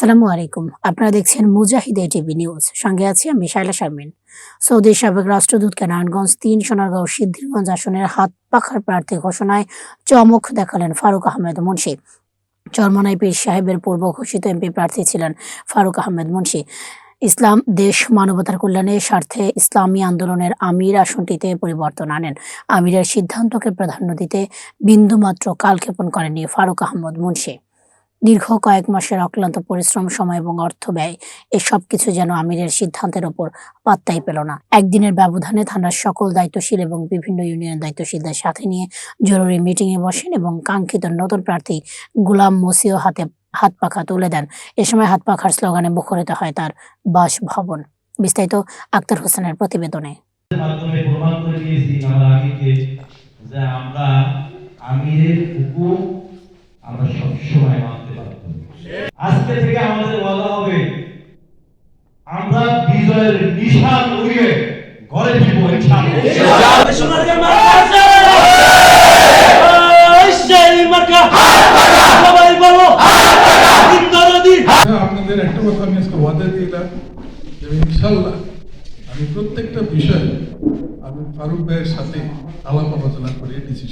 আসসালামু আলাইকুম। আপনারা দেখছেন মুজাহিদে টিভি নিউজ। সঙ্গে আছি আমি শায়লা শারমিন। সৌদির সাবেক রাষ্ট্রদূতকে নারায়ণগঞ্জ ৩, সোনারগাঁও সিদ্ধিরগঞ্জ আসনের হাত পাখার প্রার্থী ঘোষণায় চমক দেখালেন ফারুক আহমেদ মুন্সী। চরমোনাই পীর সাহেবের পূর্ব ঘোষিত এমপি প্রার্থী ছিলেন ফারুক আহমেদ মুন্সী। ইসলাম, দেশ, মানবতার কল্যাণের স্বার্থে ইসলামী আন্দোলনের আমির আসনটিতে পরিবর্তন আনেন। আমিরের সিদ্ধান্তকে প্রাধান্য দিতে বিন্দুমাত্র কালক্ষেপণ করেননি ফারুক আহমদ মুন্সী। দীর্ঘ কয়েক মাসের অক্লান্ত পরিশ্রম, সময় এবং অর্থ ব্যয়, এসব কিছু যেন আমিরের সিদ্ধান্তের ওপর পাত্তাই পেল না। একদিনের ব্যবধানে থানার সকল দায়িত্বশীল এবং বিভিন্ন ইউনিয়ন দায়িত্বশীলদের সাথে নিয়ে জরুরি মিটিংয়ে বসেন এবং কাঙ্ক্ষিত নতুন প্রার্থী গোলাম মসিও হাত পাখা তুলে দেন। এ সময় হাত পাখার স্লোগানে মুখরিত হয় তার বাসভবন। বিস্তারিত আক্তার হোসেনের প্রতিবেদনে। আমরা সবসময় মানতে পারব। আজকে থেকে আমাদের ওয়াদা হবে, আমরা বিজয়ের নিশান উড়িয়ে ঘরে ফিরবো ইনশাআল্লাহ। আপনাদের একটা কথা আমি আজকে ওয়াদা দিলাম যে ইনশাআল্লাহ আমি প্রত্যেকটা বিষয় আমি ফারুক ভাইয়ের সাথে আলাপ আলোচনা করে নিয়েছি।